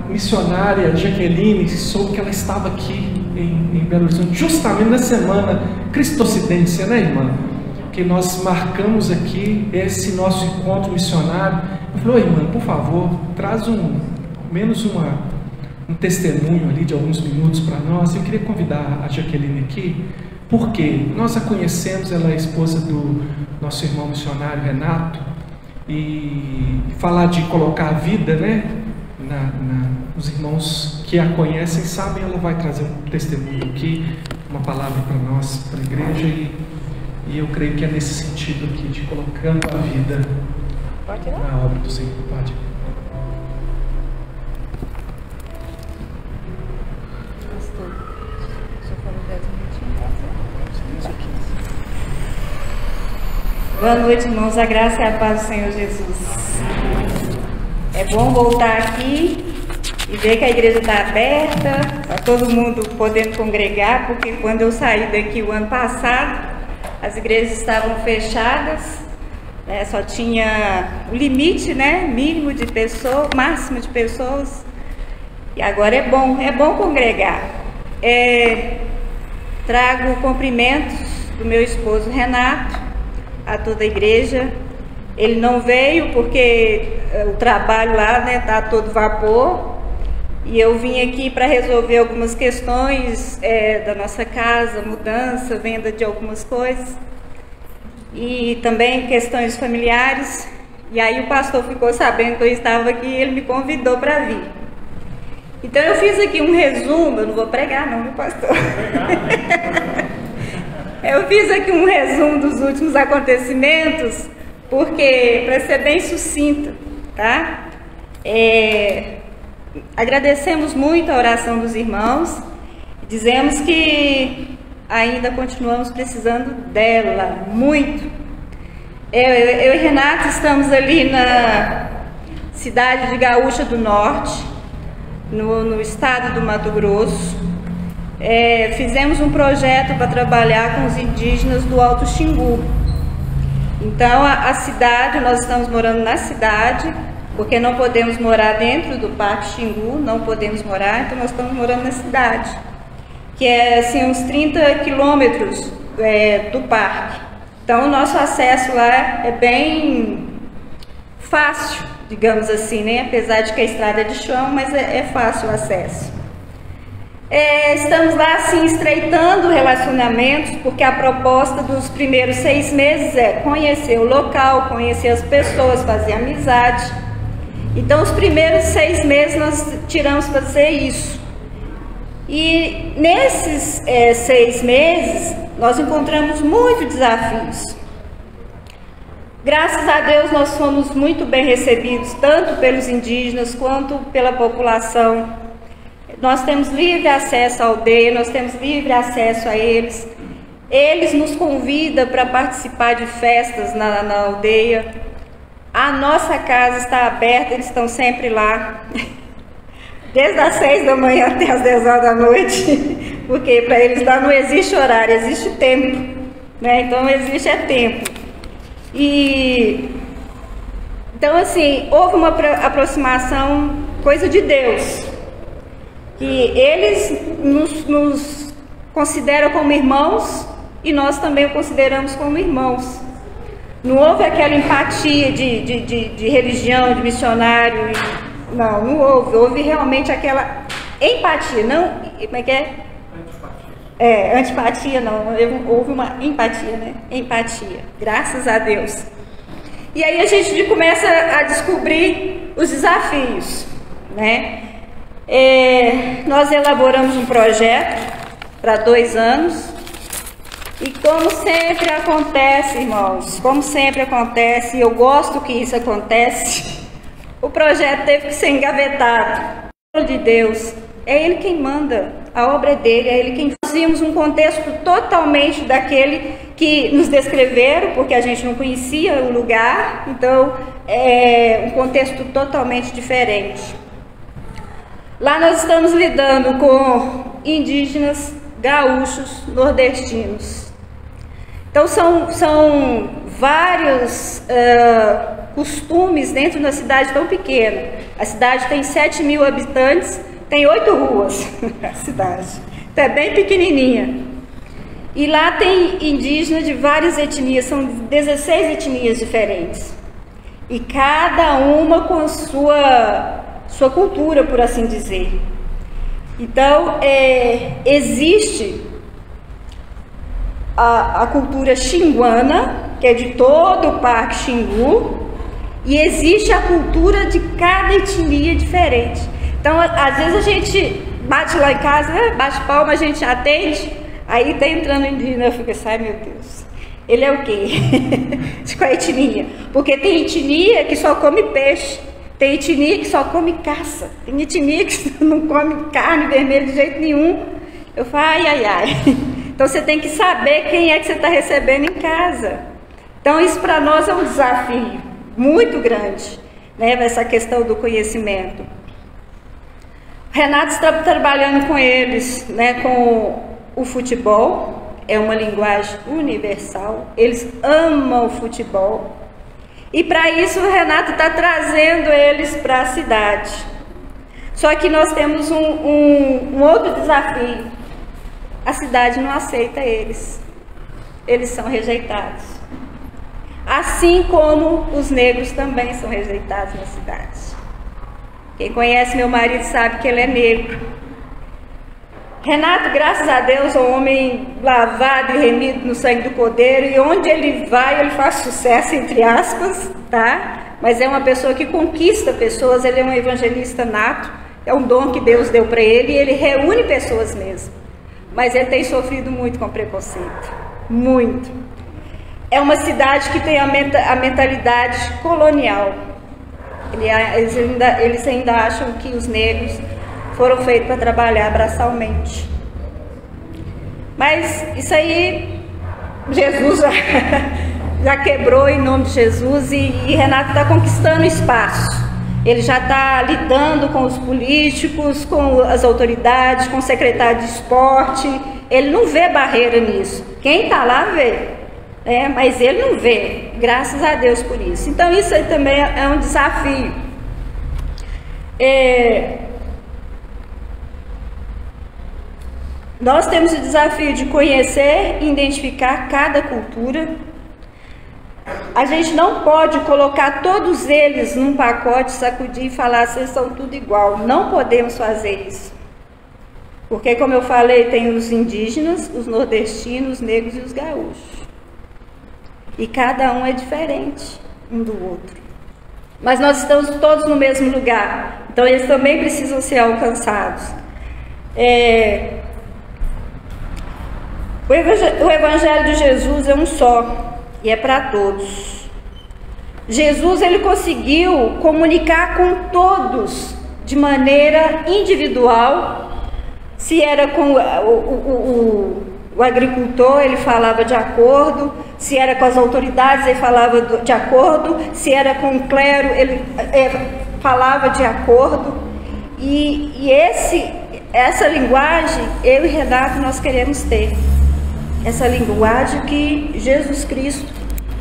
missionária Jaqueline soube que ela estava aqui em Belo Horizonte, justamente na semana Cristocidência, né, irmã? Que nós marcamos aqui esse nosso encontro missionário. Eu falei: irmã, por favor, traz menos um testemunho ali de alguns minutos para nós. Eu queria convidar a Jaqueline aqui, porque nós a conhecemos, ela é esposa do nosso irmão missionário Renato, e falar de colocar a vida, né? Os irmãos que a conhecem sabem, ela vai trazer um testemunho aqui, uma palavra para nós, para a igreja, e eu creio que é nesse sentido aqui, de colocando a vida na obra do Senhor. Pode. Boa noite, irmãos. A graça e a paz do Senhor Jesus. É bom voltar aqui e ver que a igreja está aberta, está todo mundo podendo congregar, porque quando eu saí daqui o ano passado, as igrejas estavam fechadas, né, só tinha o limite, né, mínimo de pessoas, máximo de pessoas, e agora é bom congregar. Trago cumprimentos do meu esposo Renato a toda a igreja. Ele não veio porque o trabalho lá está todo vapor, e eu vim aqui para resolver algumas questões da nossa casa, mudança, venda de algumas coisas, e também questões familiares. E aí o pastor ficou sabendo que eu estava aqui e ele me convidou para vir. Então eu fiz aqui um resumo, eu não vou pregar não, viu, pastor? Eu fiz aqui um resumo dos últimos acontecimentos, porque, para ser bem sucinta, tá? Agradecemos muito a oração dos irmãos, dizemos que ainda continuamos precisando dela, muito. Eu e Renato estamos ali na cidade de Gaúcha do Norte, no estado do Mato Grosso. Fizemos um projeto para trabalhar com os indígenas do Alto Xingu. Então a cidade, nós estamos morando na cidade, porque não podemos morar dentro do Parque Xingu, não podemos morar, então nós estamos morando na cidade, que é assim, uns 30 quilômetros do parque. Então o nosso acesso lá é bem fácil, digamos assim, né? Apesar de que a estrada é de chão, mas é fácil o acesso. Estamos lá assim estreitando relacionamentos, porque a proposta dos primeiros 6 meses é conhecer o local, conhecer as pessoas, fazer amizade. Então os primeiros 6 meses nós tiramos para fazer isso. E nesses 6 meses nós encontramos muitos desafios. Graças a Deus nós fomos muito bem recebidos, tanto pelos indígenas quanto pela população. Nós temos livre acesso à aldeia, nós temos livre acesso a eles. Eles nos convidam para participar de festas na aldeia. A nossa casa está aberta, eles estão sempre lá, desde as 6 da manhã até as 10 horas da noite, porque para eles lá não existe horário, existe tempo, né? Então existe tempo. Então assim, houve uma aproximação, coisa de Deus, que eles nos consideram como irmãos e nós também o consideramos como irmãos. Não houve aquela empatia de religião, de missionário, não houve. Houve realmente aquela empatia, não, como é que é? Antipatia não, houve uma empatia, né? Empatia, graças a Deus. E aí a gente começa a descobrir os desafios, né? Nós elaboramos um projeto para 2 anos, e como sempre acontece, irmãos, como sempre acontece, e eu gosto que isso acontece, o projeto teve que ser engavetado. De Deus, é Ele quem manda, a obra é dele, é Ele quem faz. Nós vimos um contexto totalmente daquele que nos descreveram, porque a gente não conhecia o lugar, então é um contexto totalmente diferente. Lá nós estamos lidando com indígenas, gaúchos, nordestinos. Então são vários costumes dentro de uma cidade tão pequena. A cidade tem 7.000 habitantes, tem 8 ruas, a cidade. Então é bem pequenininha. E lá tem indígenas de várias etnias, são 16 etnias diferentes. E cada uma com sua cultura, por assim dizer. Então, existe a cultura xinguana, que é de todo o Parque Xingu, e existe a cultura de cada etnia diferente. Então, às vezes a gente bate lá em casa, bate palma, a gente atende, aí tá entrando indígena, eu fico assim, ai meu Deus, ele é o quê? De qual etnia? Porque tem etnia que só come peixe, tem etnia que só come caça, tem etnia que não come carne vermelha de jeito nenhum. Eu falo, ai. Então você tem que saber quem é que você está recebendo em casa. Então isso para nós é um desafio muito grande, né? Essa questão do conhecimento. O Renato está trabalhando com eles, né? Com o futebol, é uma linguagem universal, eles amam o futebol. E para isso o Renato está trazendo eles para a cidade. Só que nós temos um outro desafio. A cidade não aceita eles. Eles são rejeitados. Assim como os negros também são rejeitados na cidade. Quem conhece meu marido sabe que ele é negro. Renato, graças a Deus, é um homem lavado e remido no sangue do Cordeiro, e onde ele vai, ele faz sucesso, entre aspas, tá? Mas é uma pessoa que conquista pessoas, ele é um evangelista nato, é um dom que Deus deu para ele, e ele reúne pessoas mesmo. Mas ele tem sofrido muito com preconceito, muito. É uma cidade que tem a mentalidade colonial. Eles ainda acham que os negros foram feitos para trabalhar braçalmente. Mas isso aí, Jesus já quebrou em nome de Jesus, e Renato está conquistando espaço. Ele já está lidando com os políticos, com as autoridades, com o secretário de esporte. Ele não vê barreira nisso. Quem está lá vê, mas ele não vê. Graças a Deus por isso. Então isso aí também é um desafio. Nós temos o desafio de conhecer e identificar cada cultura. A gente não pode colocar todos eles num pacote, sacudir e falar, vocês são tudo igual. Não podemos fazer isso. Porque, como eu falei, tem os indígenas, os nordestinos, os negros e os gaúchos. E cada um é diferente um do outro. Mas nós estamos todos no mesmo lugar. Então, eles também precisam ser alcançados. O Evangelho de Jesus é um só e é para todos. Jesus, ele conseguiu comunicar com todos de maneira individual. Se era com o agricultor, ele falava de acordo. Se era com as autoridades, ele falava de acordo. Se era com o clero, ele falava de acordo. E essa linguagem, eu e Renato, nós queremos ter. Essa linguagem que Jesus Cristo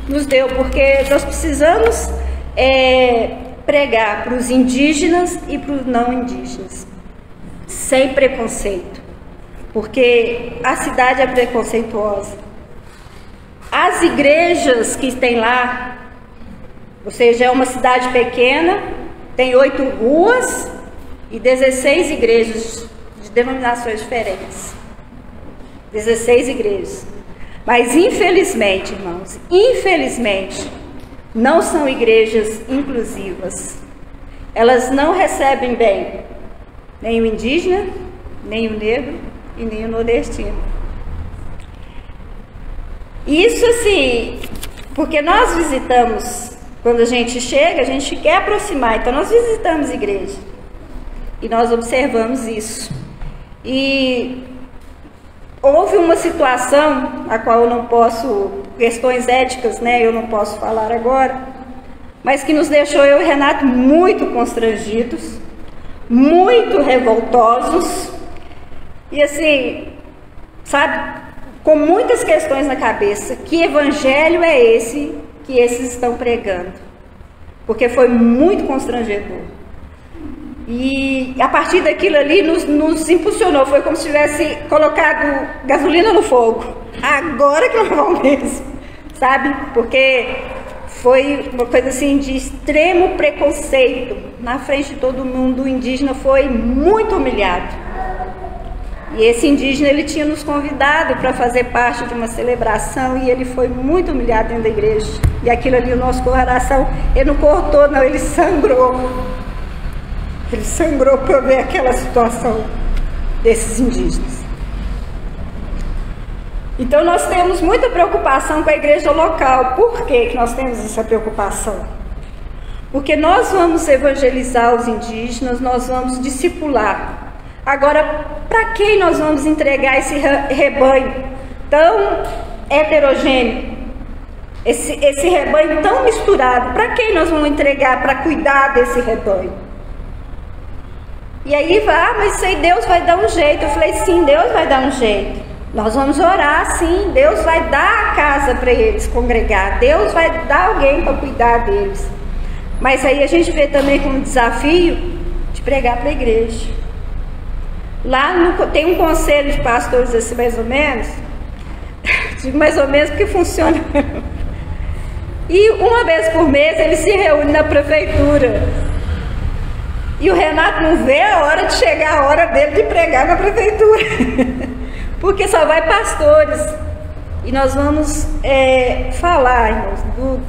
nos deu, porque nós precisamos pregar para os indígenas e para os não indígenas, sem preconceito, porque a cidade é preconceituosa. As igrejas que tem lá, ou seja, é uma cidade pequena, tem 8 ruas e 16 igrejas de denominações diferentes. 16 igrejas. Mas infelizmente, irmãos, não são igrejas inclusivas. Elas não recebem bem nem o indígena, nem o negro e nem o nordestino. Isso assim, porque nós visitamos, quando a gente chega, a gente quer aproximar, então nós visitamos igreja e nós observamos isso. E houve uma situação, a qual eu não posso, questões éticas, né, eu não posso falar agora, mas que nos deixou, eu e Renato, muito constrangidos, muito revoltosos, e assim, sabe, com muitas questões na cabeça. Que evangelho é esse que esses estão pregando? porque foi muito constrangedor. E a partir daquilo ali nos impulsionou, foi como se tivesse colocado gasolina no fogo. Agora que nós vamos mesmo, sabe? Porque foi uma coisa assim de extremo preconceito. Na frente de todo mundo, o indígena foi muito humilhado. E esse indígena, ele tinha nos convidado para fazer parte de uma celebração e ele foi muito humilhado dentro da igreja. E aquilo ali, o nosso coração, ele não cortou não, ele sangrou. Ele sangrou para ver aquela situação desses indígenas. Então nós temos muita preocupação com a igreja local. Por que nós temos essa preocupação? Porque nós vamos evangelizar os indígenas, nós vamos discipular. Agora, para quem nós vamos entregar esse rebanho tão heterogêneo? Esse rebanho tão misturado? Para quem nós vamos entregar para cuidar desse rebanho? E aí mas isso aí Deus vai dar um jeito. Eu falei, sim, Deus vai dar um jeito. Nós vamos orar, sim, Deus vai dar a casa para eles congregar, Deus vai dar alguém para cuidar deles. Mas aí a gente vê também como desafio de pregar para a igreja. Lá tem um conselho de pastores assim, mais ou menos, digo mais ou menos porque funciona. E uma vez por mês eles se reúnem na prefeitura. E o Renato não vê a hora de chegar a hora dele de pregar na prefeitura. Porque só vai pastores. E nós vamos falar, irmãos,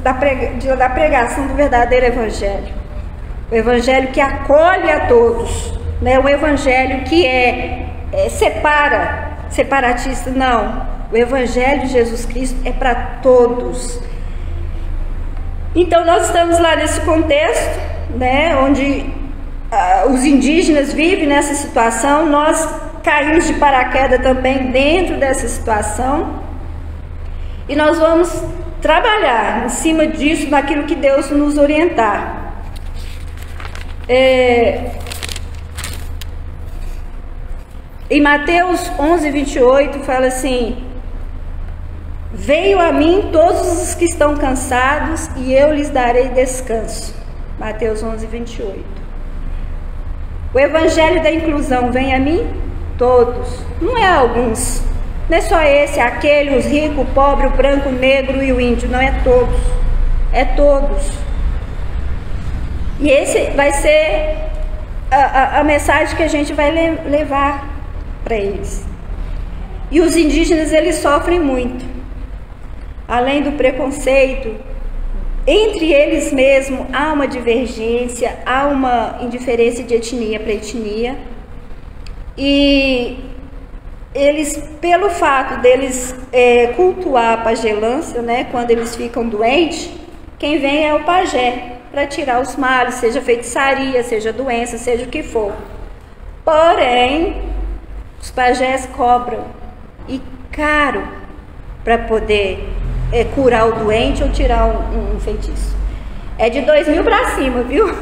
da pregação do verdadeiro evangelho. O evangelho que acolhe a todos. Né? O evangelho que separatista, não. O evangelho de Jesus Cristo é para todos. Então nós estamos lá nesse contexto, né, onde os indígenas vivem nessa situação, nós caímos de paraquedas também dentro dessa situação e nós vamos trabalhar em cima disso, naquilo que Deus nos orientar. Em Mateus 11, 28 fala assim: veio a mim todos os que estão cansados e eu lhes darei descanso. Mateus 11, 28. O evangelho da inclusão vem a mim? Todos, não é alguns, não é só esse, aquele, os ricos, o pobre, o branco, o negro e o índio, não é todos, é todos. E esse vai ser a mensagem que a gente vai levar para eles. E os indígenas, eles sofrem muito, além do preconceito, entre eles mesmos há uma divergência, há uma indiferença de etnia para etnia. E eles, pelo fato deles cultuar a pagelância, né, quando eles ficam doentes, quem vem é o pajé, para tirar os males, seja feitiçaria, seja doença, seja o que for. Porém, os pajés cobram, e caro, para poder curar o doente ou tirar um feitiço. É de 2.000 para cima, viu?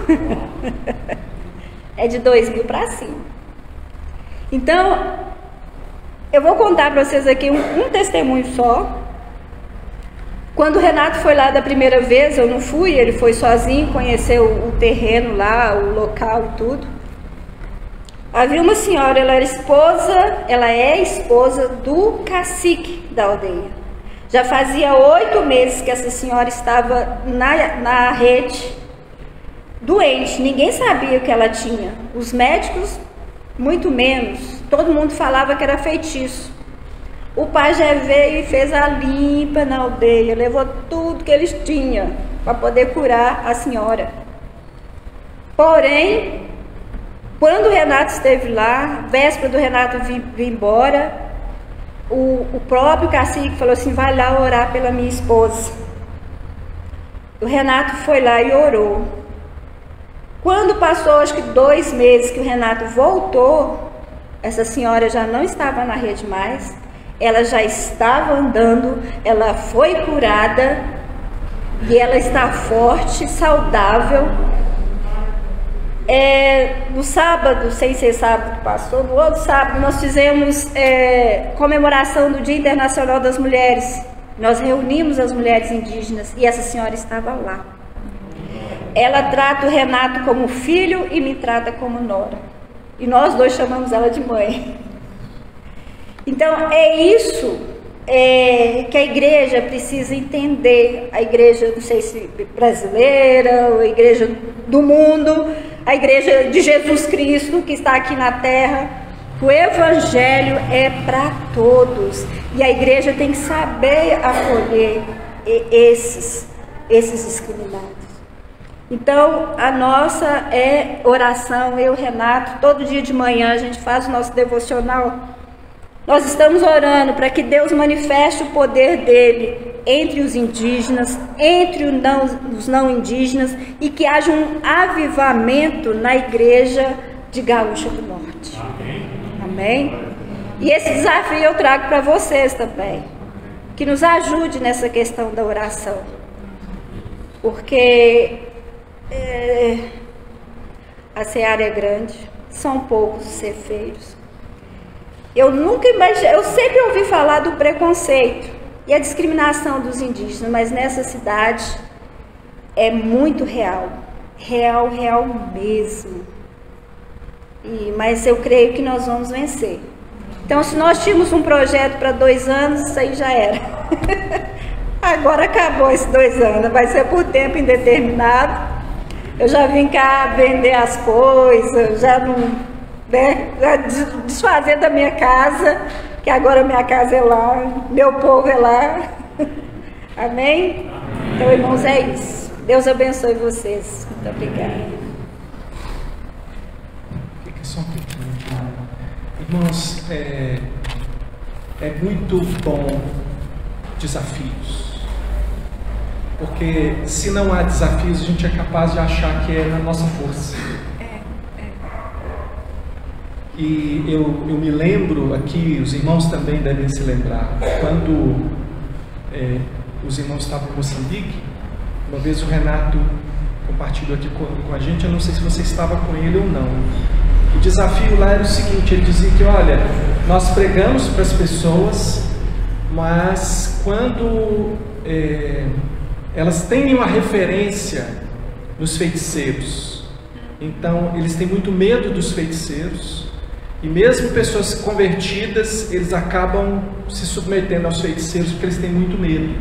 É de 2.000 para cima. Então, eu vou contar para vocês aqui um testemunho só. Quando o Renato foi lá da primeira vez, eu não fui, ele foi sozinho, conheceu o terreno lá, o local e tudo. Havia uma senhora, ela é esposa do cacique da aldeia. Já fazia 8 meses que essa senhora estava na rede, doente, ninguém sabia o que ela tinha. Os médicos, muito menos, todo mundo falava que era feitiço. O pajé veio e fez a limpa na aldeia, levou tudo que eles tinham para poder curar a senhora. Porém, quando o Renato esteve lá, véspera do Renato vir embora, o próprio cacique falou assim: vai lá orar pela minha esposa. O Renato foi lá e orou. Quando passou, acho que 2 meses que o Renato voltou, essa senhora já não estava na rede mais, ela já estava andando, ela foi curada e ela está forte, saudável. No sábado, sem ser sábado que passou, no outro sábado nós fizemos comemoração do Dia Internacional das Mulheres. Nós reunimos as mulheres indígenas e essa senhora estava lá. ela trata o Renato como filho e me trata como nora. E nós dois chamamos ela de mãe. Então é isso que a igreja precisa entender. A igreja, não sei se brasileira, ou a igreja do mundo, a igreja de Jesus Cristo que está aqui na terra. O evangelho é para todos. E a igreja tem que saber acolher esses discriminados. Então, a nossa oração, eu, Renato, todo dia de manhã a gente faz o nosso devocional. Nós estamos orando para que Deus manifeste o poder dele entre os indígenas, entre os não indígenas, e que haja um avivamento na igreja de Gaúcha do Norte. Amém. Amém? E esse desafio eu trago para vocês também, que nos ajude nessa questão da oração, porque a seara é grande, são poucos os cefeiros. Eu sempre ouvi falar do preconceito e a discriminação dos indígenas, mas nessa cidade é muito real, real mesmo. Mas eu creio que nós vamos vencer. Então, se nós tínhamos um projeto para 2 anos, isso aí já era. Agora acabou esses 2 anos, vai ser por tempo indeterminado. Eu já vim cá vender as coisas, já desfazer da minha casa, que agora minha casa é lá, meu povo é lá. Amém? Então, irmãos, é isso. Deus abençoe vocês. Muito obrigada. Fica só um pouquinho. Irmãos, é muito bom desafios. Porque se não há desafios, a gente é capaz de achar que é na nossa força. E eu me lembro aqui, os irmãos também devem se lembrar, quando os irmãos estavam em Moçambique, uma vez o Renato compartilhou aqui com a gente, eu não sei se você estava com ele ou não. O desafio lá era o seguinte, ele dizia que, olha, nós pregamos para as pessoas, mas quando elas têm uma referência nos feiticeiros, então eles têm muito medo dos feiticeiros, e mesmo pessoas convertidas, eles acabam se submetendo aos feiticeiros porque eles têm muito medo.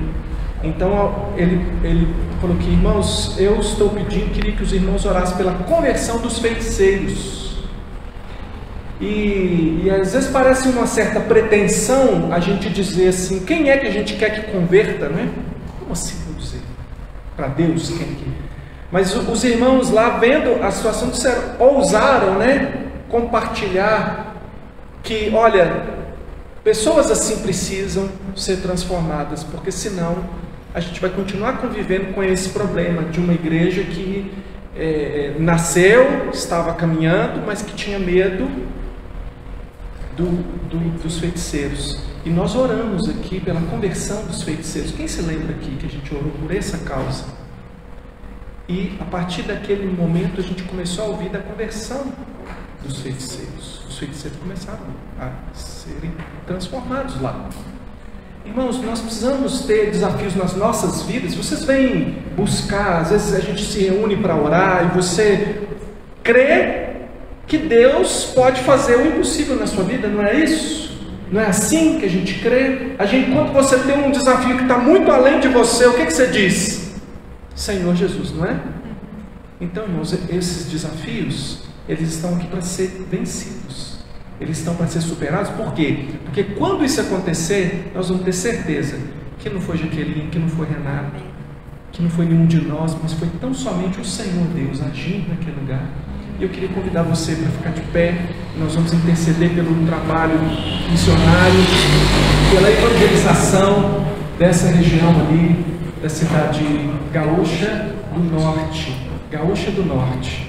Então ele falou que, irmãos, eu estou pedindo, queria que os irmãos orassem pela conversão dos feiticeiros. E às vezes parece uma certa pretensão a gente dizer assim, quem é que a gente quer que converta, né? Como assim vou dizer? Para Deus, quem que? Mas os irmãos lá, vendo a situação, disseram, ousaram, né? Compartilhar que, olha, pessoas assim precisam ser transformadas, porque senão a gente vai continuar convivendo com esse problema de uma igreja que nasceu, estava caminhando, mas que tinha medo dos feiticeiros. E nós oramos aqui pela conversão dos feiticeiros. Quem se lembra aqui que a gente orou por essa causa? E a partir daquele momento a gente começou a ouvir da conversão dos feiticeiros. Os feiticeiros começaram a serem transformados lá. Irmãos, nós precisamos ter desafios nas nossas vidas. Vocês vêm buscar, às vezes a gente se reúne para orar e você crê que Deus pode fazer o impossível na sua vida, não é isso? Não é assim que a gente crê? Quando você tem um desafio que está muito além de você, o que você diz? Senhor Jesus, não é? Então, irmãos, esses desafios, eles estão aqui para ser vencidos. Eles estão para ser superados. Por quê? Porque quando isso acontecer, nós vamos ter certeza que não foi Jaqueline, que não foi Renato, que não foi nenhum de nós, mas foi tão somente o Senhor Deus agindo naquele lugar. E eu queria convidar você para ficar de pé. Nós vamos interceder pelo trabalho missionário, pela evangelização dessa região ali, da cidade Gaúcha do Norte. Gaúcha do Norte.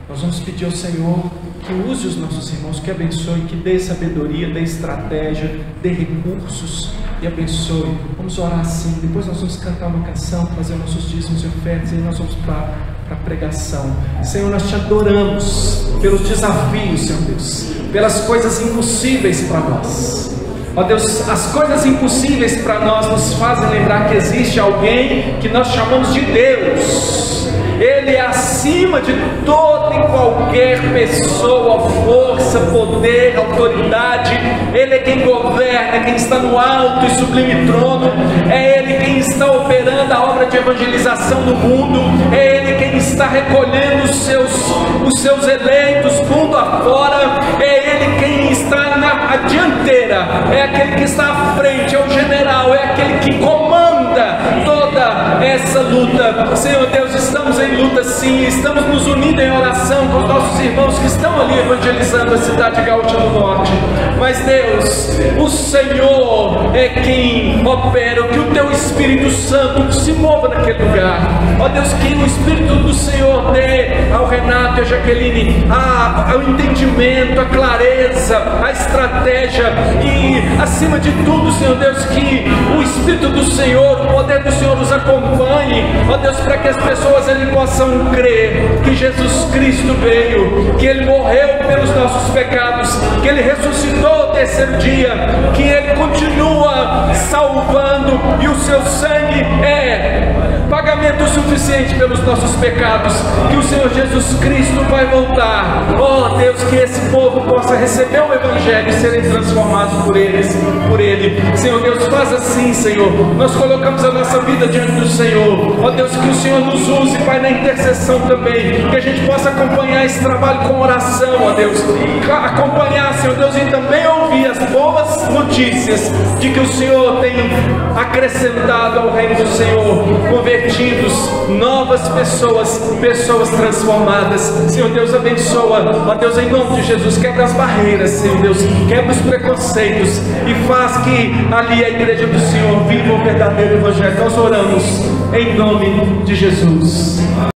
Nós vamos pedir ao Senhor que use os nossos irmãos, que abençoe, que dê sabedoria, dê estratégia, dê recursos e abençoe. Vamos orar assim. Depois nós vamos cantar uma canção, fazer nossos dízimos e ofertas, e aí nós vamos para a pregação. Senhor, nós te adoramos pelos desafios, Senhor Deus, pelas coisas impossíveis para nós. Ó Deus, as coisas impossíveis para nós nos fazem lembrar que existe alguém que nós chamamos de Deus. Ele é acima de toda e qualquer pessoa, força, poder, autoridade. Ele é quem governa, quem está no alto e sublime trono. É Ele quem está operando a obra de evangelização no mundo. É Ele quem está recolhendo os seus eleitos mundo afora. É Ele quem está na dianteira, é aquele que está à frente, é o general, é aquele que comanda toda essa luta. Senhor Deus, estamos em luta sim, estamos nos unindo em oração com os nossos irmãos que estão ali evangelizando a cidade gaúcha do norte. Mas Deus, o Senhor é quem opera, que o Teu Espírito Santo se mova naquele lugar. Ó Deus, que o Espírito do Senhor dê ao Renato e a Jaqueline o entendimento, a clareza, a estratégia e, acima de tudo, Senhor Deus, que o Espírito do Senhor, o poder do Senhor nos acompanhe, ó Deus, para que as pessoas ali possam crer que Jesus Cristo veio, que Ele morreu pelos nossos pecados, que Ele ressuscitou ao terceiro dia, que Ele continua salvando e o seu sangue é pagamento suficiente pelos nossos pecados, que o Senhor Jesus Cristo vai voltar. Oh Deus, que esse povo possa receber o Evangelho e serem transformados por Ele. Senhor Deus, faz assim, Senhor. Nós colocamos a nossa vida diante do Senhor. Oh Deus, que o Senhor nos use, Pai, na intercessão também, que a gente possa acompanhar esse trabalho com oração, ó Deus, acompanhar, Senhor Deus, e também ouvir as boas notícias de que o Senhor tem acrescentado ao reino do Senhor convertidos, novas pessoas transformadas. Senhor Deus, abençoa, ó Deus, em nome de Jesus, quebra as barreiras, Senhor Deus, quebra os preconceitos e faz que ali a igreja do Senhor viva o verdadeiro Evangelho. Nós oramos em nome de Jesus.